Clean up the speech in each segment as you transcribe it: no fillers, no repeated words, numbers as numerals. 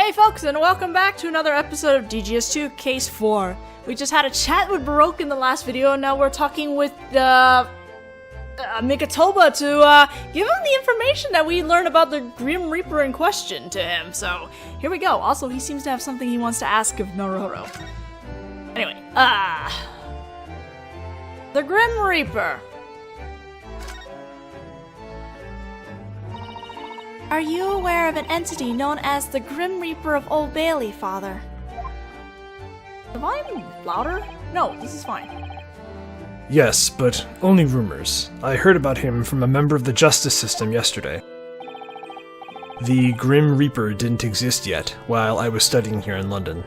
Hey folks, and welcome back to another episode of DGS2 Case 4. We just had a chat with Baroque in the last video, and now we're talking with Mikotoba to give him the information that we learned about the Grim Reaper in question to him. So, here we go. Also, he seems to have something he wants to ask of Naruhodō. Anyway, the Grim Reaper. Are you aware of an entity known as the Grim Reaper of Old Bailey, Father? The volume louder? No, this is fine. Yes, but only rumors. I heard about him from a member of the justice system yesterday. The Grim Reaper didn't exist yet while I was studying here in London.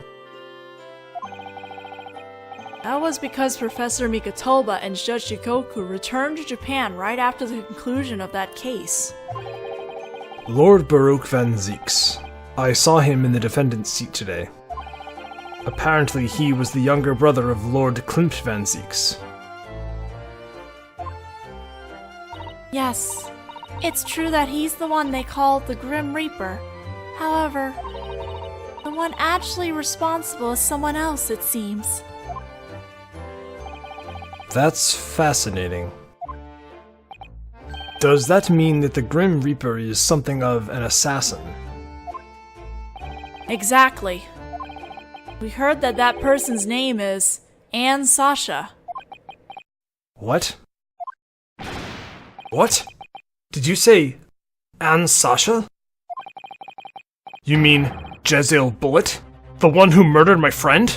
That was because Professor Mikotoba and Judge Jicho returned to Japan right after the conclusion of that case. Lord Baruch van Zieks. I saw him in the defendant's seat today. Apparently he was the younger brother of Lord Klimt van Zieks. Yes, it's true that he's the one they call the Grim Reaper. However, the one actually responsible is someone else, it seems. That's fascinating. Does that mean that the Grim Reaper is something of an assassin? Exactly. We heard that that person's name is Anne Sasha. What? What? Did you say Anne Sasha? You mean Jezil Bullet? The one who murdered my friend?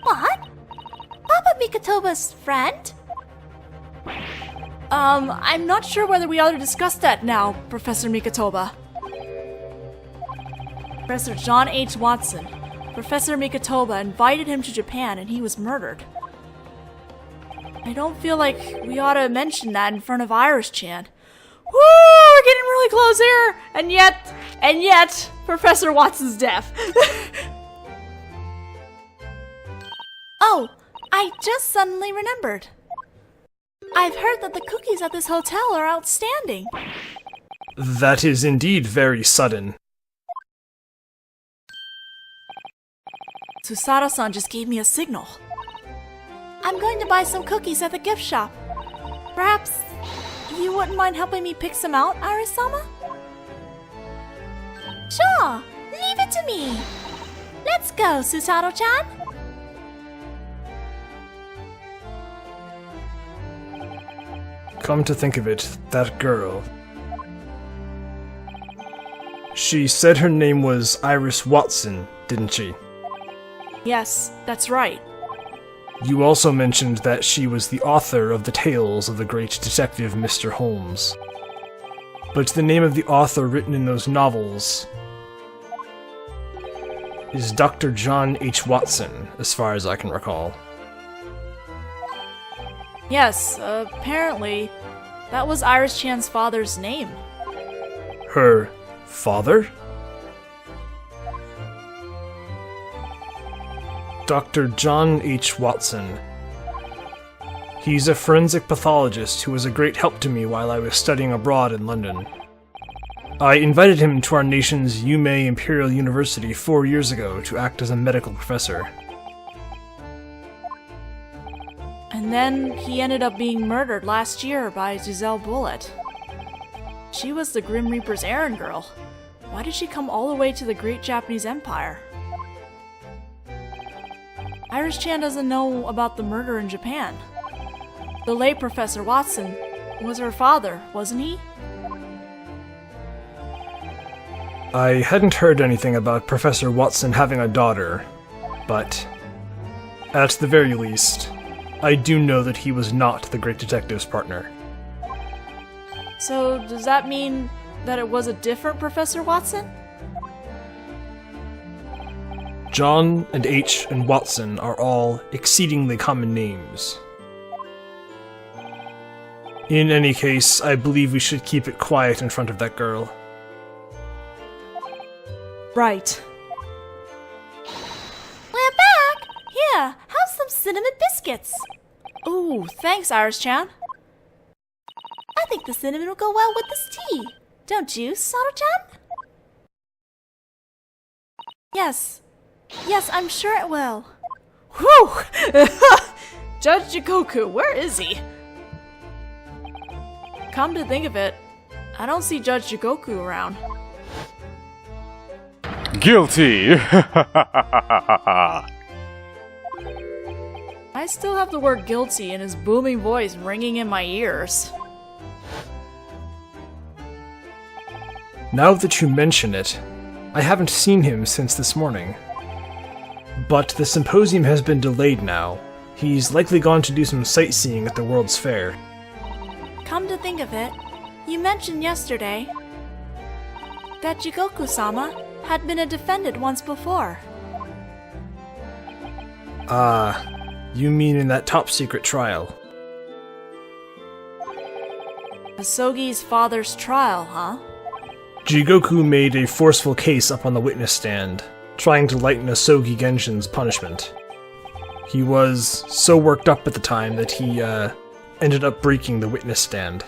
What? Papa Mikotoba's friend? I'm not sure whether we ought to discuss that now, Professor Mikotoba. Professor John H. Watson. Professor Mikotoba invited him to Japan and he was murdered. I don't feel like we ought to mention that in front of Iris-chan. Woo! We're getting really close here! And yet, Professor Watson's deaf. Oh, I just suddenly remembered. I've heard that the cookies at this hotel are outstanding. That is indeed very sudden. Susato-san just gave me a signal. I'm going to buy some cookies at the gift shop. Perhaps you wouldn't mind helping me pick some out, Iris-sama? Sure, leave it to me. Let's go, Susato-chan. Come to think of it, that girl. She said her name was Iris Watson, didn't she? Yes, that's right. You also mentioned that she was the author of the tales of the great detective Mr. Holmes. But the name of the author written in those novels is Dr. John H. Watson, as far as I can recall. Yes, apparently, that was Iris-chan's father's name. Her father? Dr. John H. Watson. He's a forensic pathologist who was a great help to me while I was studying abroad in London. I invited him to our nation's Yume Imperial University 4 years ago to act as a medical professor. And then he ended up being murdered last year by Jezil Bullet. She was the Grim Reaper's errand girl. Why did she come all the way to the Great Japanese Empire? Iris-chan doesn't know about the murder in Japan. The late Professor Watson was her father, wasn't he? I hadn't heard anything about Professor Watson having a daughter, but at the very least, I do know that he was not the great detective's partner. So, does that mean that it was a different Professor Watson? John and H and Watson are all exceedingly common names. In any case, I believe we should keep it quiet in front of that girl. Right. We're back! Here, have some cinnamon biscuits. Ooh, thanks, Iris-chan. I think the cinnamon will go well with this tea. Don't you, Sato-chan? Yes. Yes, I'm sure it will. Whew! Judge Jikoku, where is he? Come to think of it, I don't see Judge Jikoku around. Guilty! I still have the word guilty and his booming voice ringing in my ears. Now that you mention it, I haven't seen him since this morning. But the symposium has been delayed now. He's likely gone to do some sightseeing at the World's Fair. Come to think of it, you mentioned yesterday that Jigoku-sama had been defended once before. You mean in that top-secret trial? Asogi's father's trial, huh? Jigoku made a forceful case up on the witness stand, trying to lighten Asogi Genshin's punishment. He was so worked up at the time that he, ended up breaking the witness stand.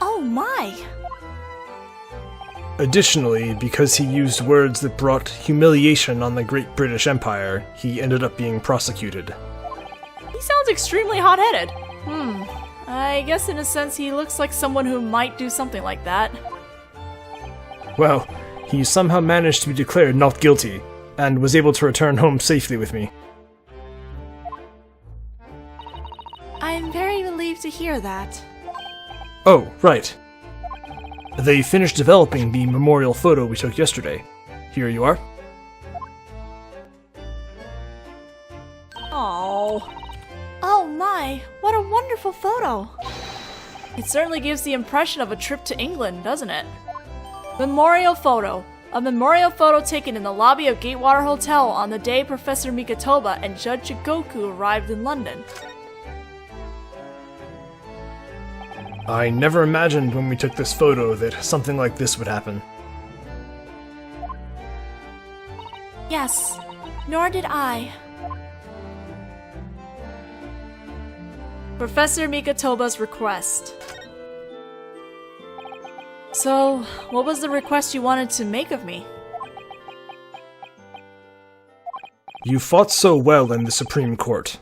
Oh my! Additionally, because he used words that brought humiliation on the Great British Empire, he ended up being prosecuted. He sounds extremely hot-headed. I guess in a sense he looks like someone who might do something like that. Well, he somehow managed to be declared not guilty, and was able to return home safely with me. I'm very relieved to hear that. Oh, right. They finished developing the memorial photo we took yesterday. Here you are. Oh, Oh my, what a wonderful photo! it certainly gives the impression of a trip to England, doesn't it? Memorial photo. A memorial photo taken in the lobby of Gatewater Hotel on the day Professor Mikotoba and Judge Jikoku arrived in London. I never imagined when we took this photo that something like this would happen. Yes, nor did I. Professor Mikotoba's request. So, what was the request you wanted to make of me? You fought so well in the Supreme Court.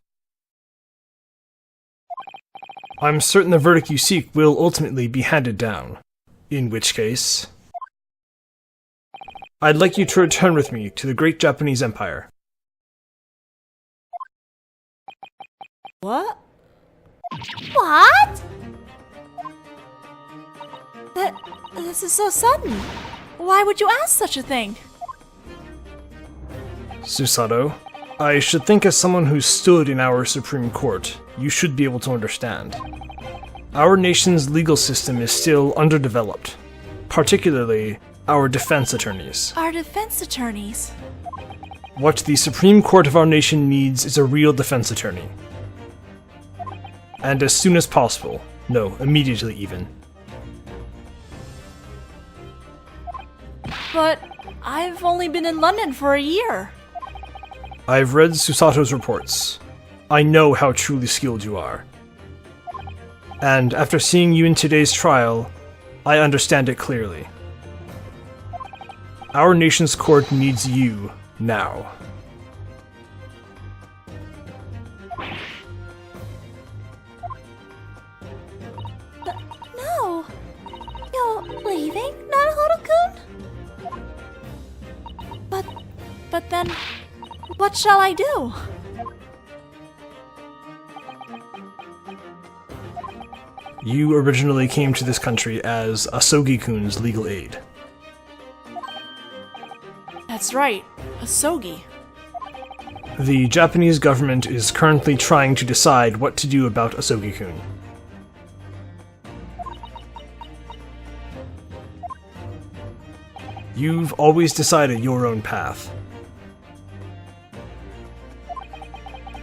I'm certain the verdict you seek will ultimately be handed down. In which case, I'd like you to return with me to the Great Japanese Empire. What? What? This is so sudden. Why would you ask such a thing? Susato, I should think as someone who stood in our Supreme Court, you should be able to understand. Our nation's legal system is still underdeveloped, particularly our defense attorneys. Our defense attorneys. What the Supreme Court of our nation needs is a real defense attorney. And as soon as possible. No, immediately even. But I've only been in London for a year. I've read Susato's reports. I know how truly skilled you are. And after seeing you in today's trial, I understand it clearly. Our nation's court needs you now. No. You're leaving, Naruhodō-kun? But then, what shall I do? You originally came to this country as Asogi-kun's legal aid. That's right, Asogi. The Japanese government is currently trying to decide what to do about Asogi-kun. You've always decided your own path.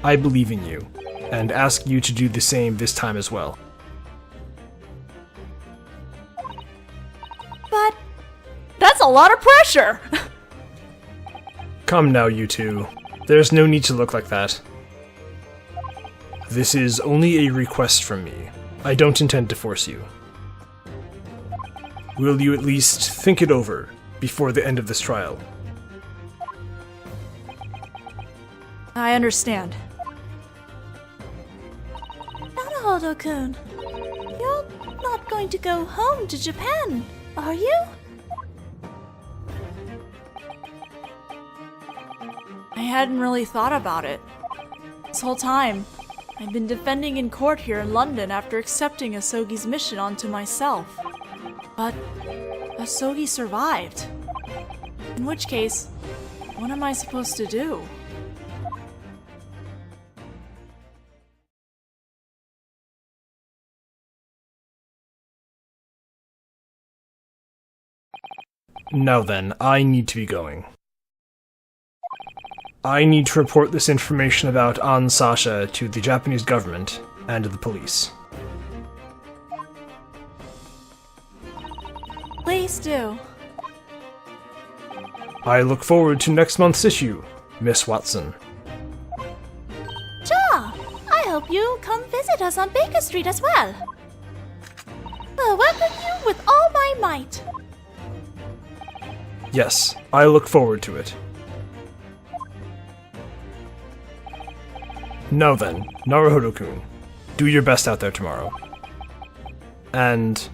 I believe in you, and ask you to do the same this time as well. But That's a lot of pressure! Come now, you two. There's no need to look like that. This is only a request from me. I don't intend to force you. Will you at least think it over before the end of this trial. I understand. Naruhodō-kun, you're not going to go home to Japan, are you? I hadn't really thought about it. This whole time, I've been defending in court here in London after accepting Asogi's mission onto myself. But Asogi survived. In which case, what am I supposed to do? Now then, I need to be going. I need to report this information about An Sasha to the Japanese government and to the police. Please do. I look forward to next month's issue, Miss Watson. Sure. I hope you come visit us on Baker Street as well. We'll welcome you with all my might. Yes, I look forward to it. Now then, Naruhodō-kun, do your best out there tomorrow. And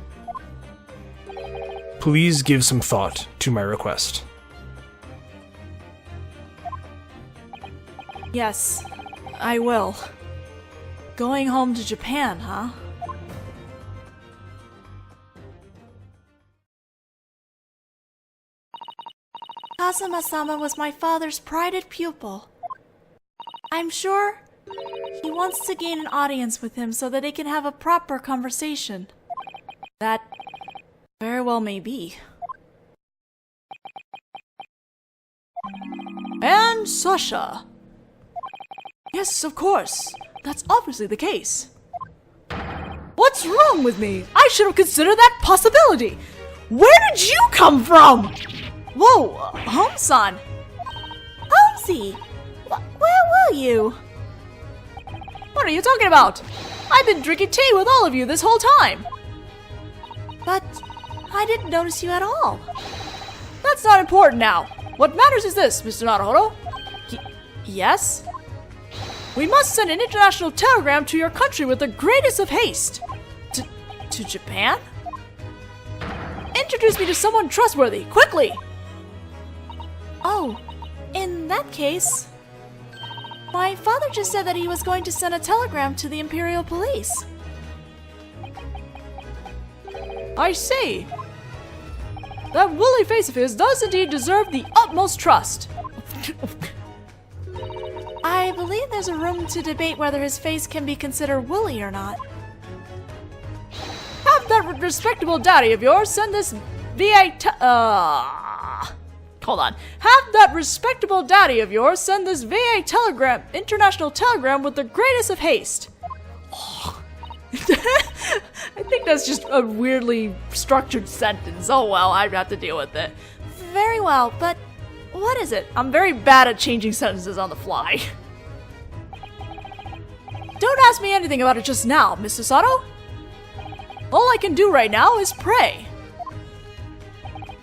please give some thought to my request. Yes, I will. Going home to Japan, huh? Kazuma-sama was my father's prided pupil. I'm sure he wants to gain an audience with him so that they can have a proper conversation. That very well may be. And Sasha. Yes, of course. That's obviously the case. What's wrong with me? I should have considered that possibility. Where did you come from? Whoa, Home-san. Homesy, where were you? What are you talking about? I've been drinking tea with all of you this whole time. But I didn't notice you at all. That's not important now. What matters is this, Mr. Naruhodō. Yes? We must send an international telegram to your country with the greatest of haste. To Japan? Introduce me to someone trustworthy, quickly! Oh, in that case, my father just said that he was going to send a telegram to the Imperial Police. I see. That woolly face of his does indeed deserve the utmost trust. I believe there's a room to debate whether his face can be considered woolly or not. Have that respectable daddy of yours send this Hold on. Have that respectable daddy of yours send this VA telegram, international telegram with the greatest of haste. Oh. I think that's just a weirdly structured sentence. Oh well, I'd have to deal with it. Very well, but what is it? I'm very bad at changing sentences on the fly. Don't ask me anything about it just now, Mr. Sato. All I can do right now is pray.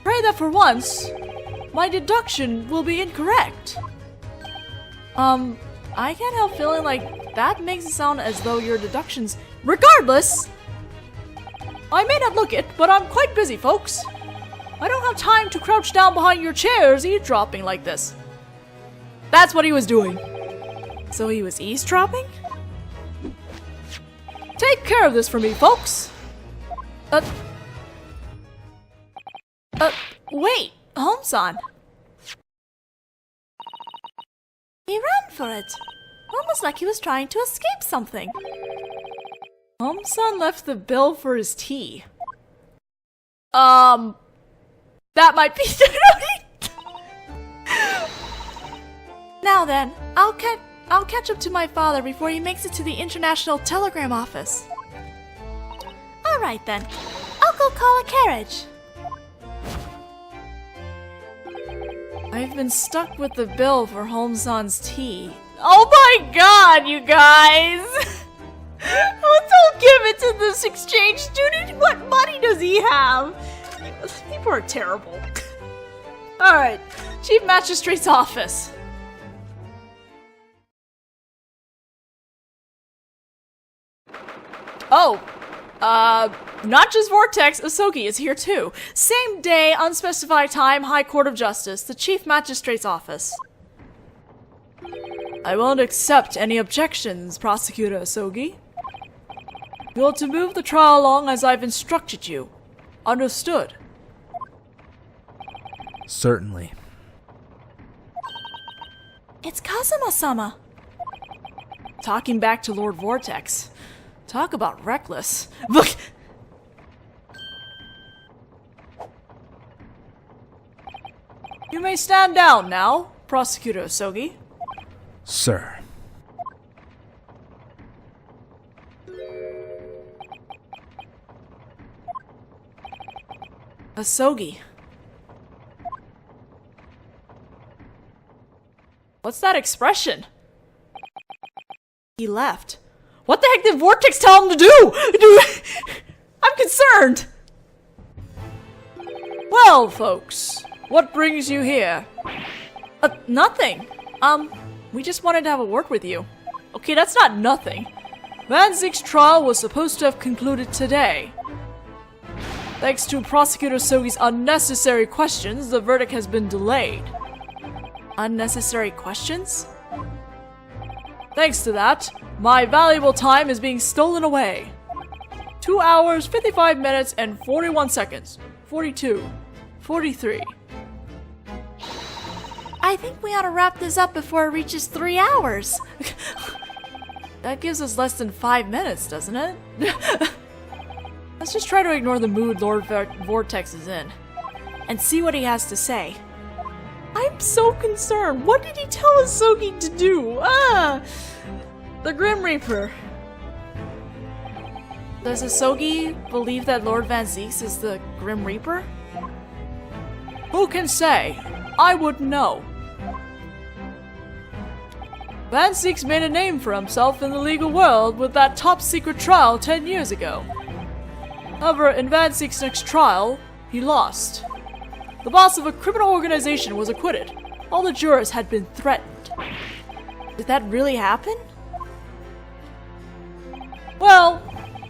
Pray that for once, my deduction will be incorrect. I can't help feeling like that makes it sound as though your deductions... Regardless! I may not look it, but I'm quite busy, folks. I don't have time to crouch down behind your chairs eavesdropping like this. That's what he was doing. So he was eavesdropping? Take care of this for me, folks. Wait, Home-san. He ran for it. Almost like he was trying to escape something. Home-san left the bill for his tea. That might be... Now then, I'll catch up to my father before he makes it to the International Telegram Office. Alright then, I'll go call a carriage. I've been stuck with the bill for Home-san's tea. Oh my god, you guys! Don't give it to this exchange student! What money does he have? People are terrible. Alright, Chief Magistrate's office. Oh, not just Vortex, Asogi is here too. Same day, unspecified time, High Court of Justice, the Chief Magistrate's office. I won't accept any objections, Prosecutor Asogi. You're to move the trial along as I've instructed you. Understood? Certainly. It's Kazuma-sama. Talking back to Lord Vortex. Talk about reckless. Look! You may stand down now, Prosecutor Asogi. Sir. Asogi. What's that expression? He left. What the heck did Vortex tell him to do? I'm concerned! Well, folks, what brings you here? Nothing. We just wanted to have a word with you. Okay, that's not nothing. Van Ziek's trial was supposed to have concluded today. Thanks to Prosecutor Asogi's unnecessary questions, the verdict has been delayed. Unnecessary questions? Thanks to that, my valuable time is being stolen away. 2 hours, 55 minutes, and 41 seconds. 42. 43. I think we ought to wrap this up before it reaches 3 hours. That gives us less than 5 minutes, doesn't it? Let's just try to ignore the mood Lord Vortex is in. And see what he has to say. I'm so concerned. What did he tell Asogi to do? The Grim Reaper. Does Asogi believe that Lord Van Zieks is the Grim Reaper? Who can say? I wouldn't know. Van Zieks made a name for himself in the legal world with that top-secret trial 10 years ago. However, in Van Zieks' next trial, he lost. The boss of a criminal organization was acquitted. All the jurors had been threatened. Did that really happen? Well,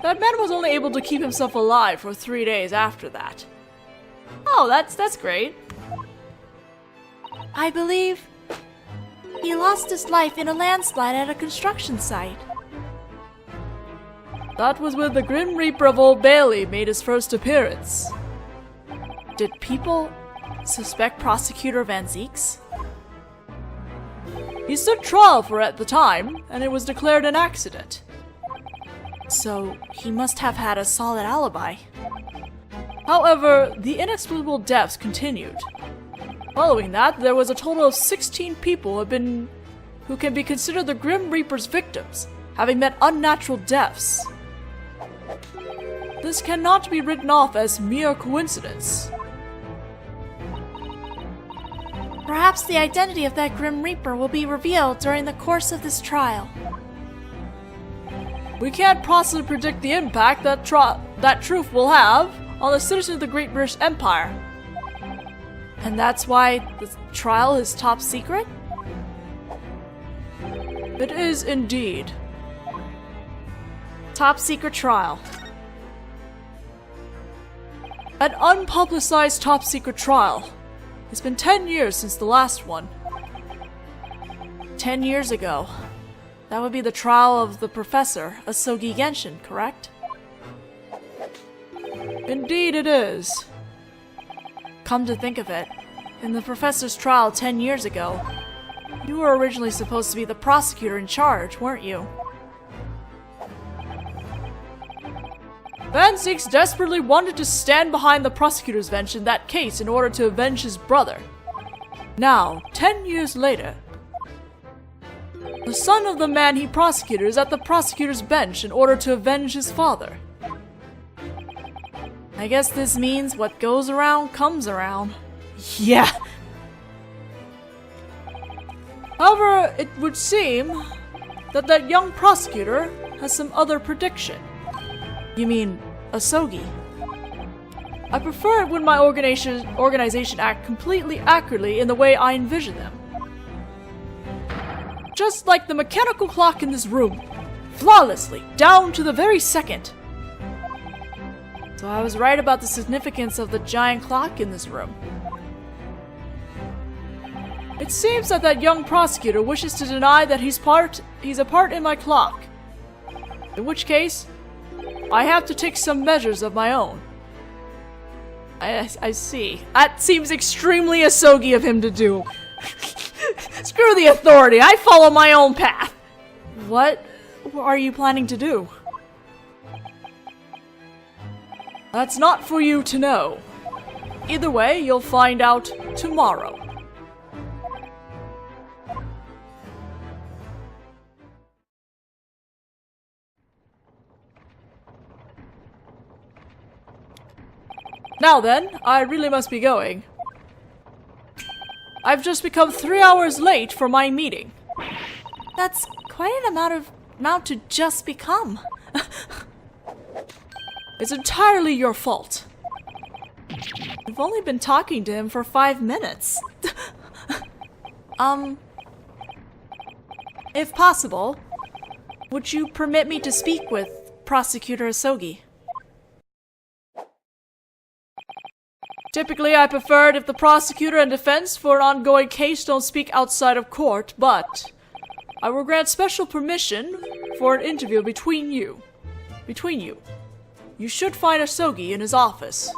that man was only able to keep himself alive for 3 days after that. Oh, that's great. I believe he lost his life in a landslide at a construction site. That was when the Grim Reaper of Old Bailey made his first appearance. Did people suspect Prosecutor Van Zieks? He stood trial for it at the time, and it was declared an accident. So, he must have had a solid alibi. However, the inexplicable deaths continued. Following that, there was a total of 16 people who can be considered the Grim Reaper's victims, having met unnatural deaths. This cannot be written off as mere coincidence. Perhaps the identity of that Grim Reaper will be revealed during the course of this trial. We can't possibly predict the impact that truth will have on the citizens of the Great British Empire. And that's why the trial is top secret? It is indeed. Top secret trial. An unpublicized top secret trial. It's been 10 years since the last one. 10 years ago. That would be the trial of the professor, Asogi Genshin, correct? Indeed it is. Come to think of it, in the professor's trial 10 years ago, you were originally supposed to be the prosecutor in charge, weren't you? Van Zieks desperately wanted to stand behind the prosecutor's bench in that case in order to avenge his brother. Now, 10 years later, the son of the man he prosecuted is at the prosecutor's bench in order to avenge his father. I guess this means what goes around comes around. Yeah. However, it would seem that young prosecutor has some other prediction. You mean Asogi? I prefer it when my organization act completely accurately in the way I envision them. Just like the mechanical clock in this room. Flawlessly, down to the very second. So I was right about the significance of the giant clock in this room. It seems that that young prosecutor wishes to deny that he's a part in my clock. In which case, I have to take some measures of my own. I see. That seems extremely Asogi of him to do. Screw the authority, I follow my own path. What are you planning to do? That's not for you to know. Either way, you'll find out tomorrow. Now then, I really must be going. I've just become 3 hours late for my meeting. That's quite an amount to just become. It's entirely your fault. I've only been talking to him for 5 minutes. If possible, would you permit me to speak with Prosecutor Asogi? Typically, I prefer it if the prosecutor and defense for an ongoing case don't speak outside of court, but I will grant special permission for an interview between you. You should find Asogi in his office.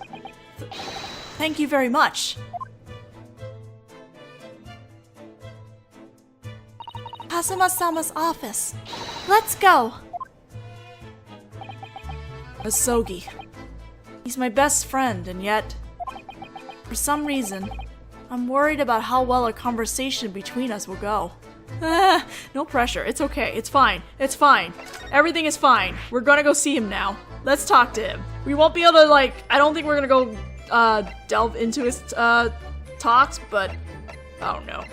Thank you very much. Kazuma-sama's office. Let's go. Asogi. He's my best friend, and yet, for some reason, I'm worried about how well a conversation between us will go. No pressure. It's okay. It's fine. It's fine. Everything is fine. We're gonna go see him now. Let's talk to him. We won't be able to, I don't think we're gonna go, delve into his, talks, but, oh no.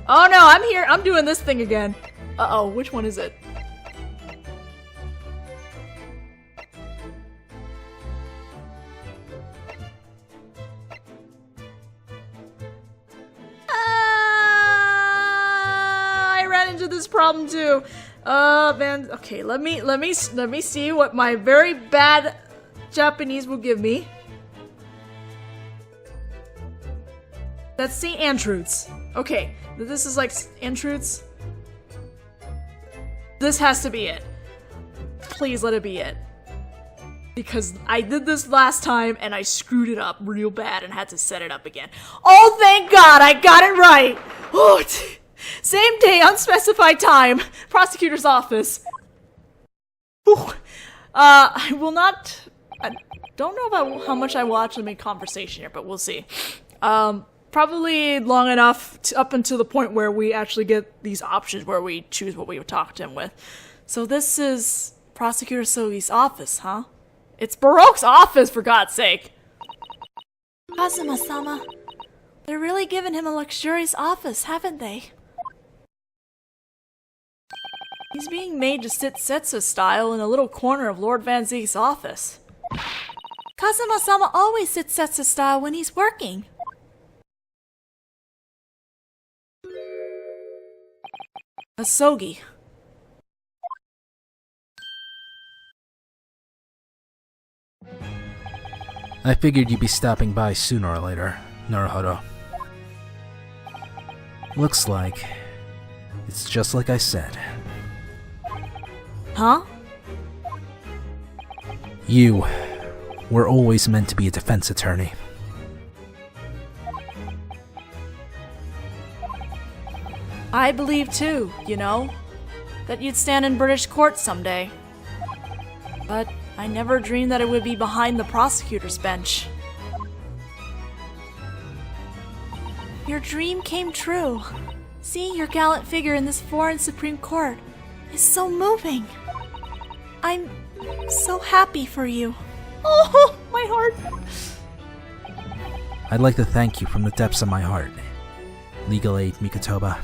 Oh no, I'm here. I'm doing this thing again. Uh-oh, which one is it? I ran into this problem too. Man, okay, let me see what my very bad Japanese will give me. That's St. Antrudes. Okay, this is like Antrudes. This has to be it. Please let it be it. Because I did this last time and I screwed it up real bad and had to set it up again. Oh, thank God, I got it right! Oh, same day, unspecified time. Prosecutor's office. Whew. I will not... I don't know about how much I will actually make conversation here, but we'll see. Probably long enough up until the point where we actually get these options where we choose what we would talk to him with. So this is Prosecutor Asogi's office, huh? It's Baroque's office, for God's sake! Kazuma-sama, they're really giving him a luxurious office, haven't they? He's being made to sit Setsu style in a little corner of Lord Van Zeke's office. Kazuma-sama always sits Setsu style when he's working. Asogi. I figured you'd be stopping by sooner or later, Naruhodō. Looks like it's just like I said. Huh? You were always meant to be a defense attorney. I believe too, you know, that you'd stand in British court someday. But I never dreamed that it would be behind the prosecutor's bench. Your dream came true. Seeing your gallant figure in this foreign Supreme Court is so moving. I'm so happy for you. Oh, my heart! I'd like to thank you from the depths of my heart, Legal Aid Mikotoba.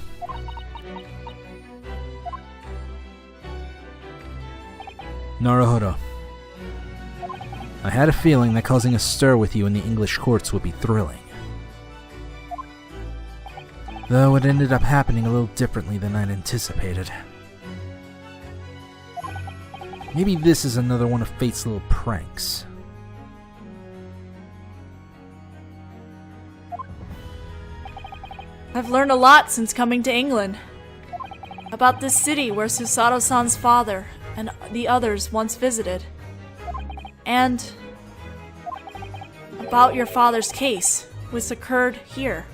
Naruhodō, I had a feeling that causing a stir with you in the English courts would be thrilling. Though it ended up happening a little differently than I'd anticipated. Maybe this is another one of Fate's little pranks. I've learned a lot since coming to England. About this city where Susato-san's father and the others once visited. And about your father's case, which occurred here.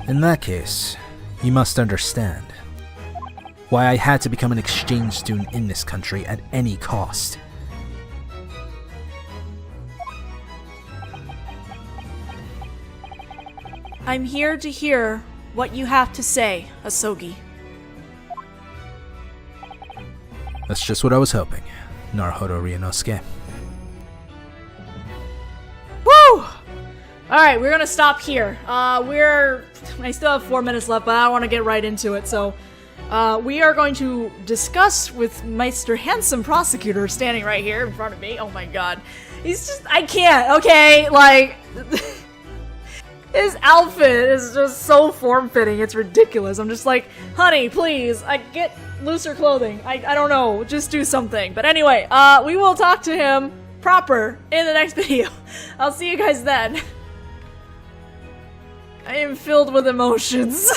In that case, you must understand why I had to become an exchange student in this country at any cost. I'm here to hear what you have to say, Asogi. That's just what I was hoping, Naruhodō Ryūnosuke. Woo! Alright, we're gonna stop here. I still have 4 minutes left, but I don't want to get right into it, so we are going to discuss with Mr. Handsome Prosecutor standing right here in front of me. Oh my god. He's just, I can't, okay? Like, his outfit is just so form-fitting, it's ridiculous. I'm just like, honey, please, get looser clothing. I don't know, just do something. But anyway, we will talk to him proper in the next video. I'll see you guys then. I am filled with emotions.